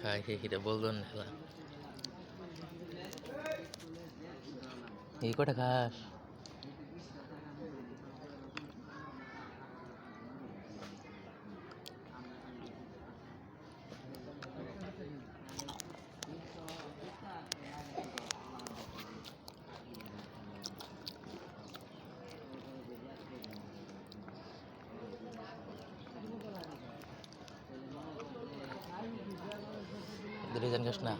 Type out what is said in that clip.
খাই খেয়ে বলবেন না এই কটা খাস দূরে যান খাস না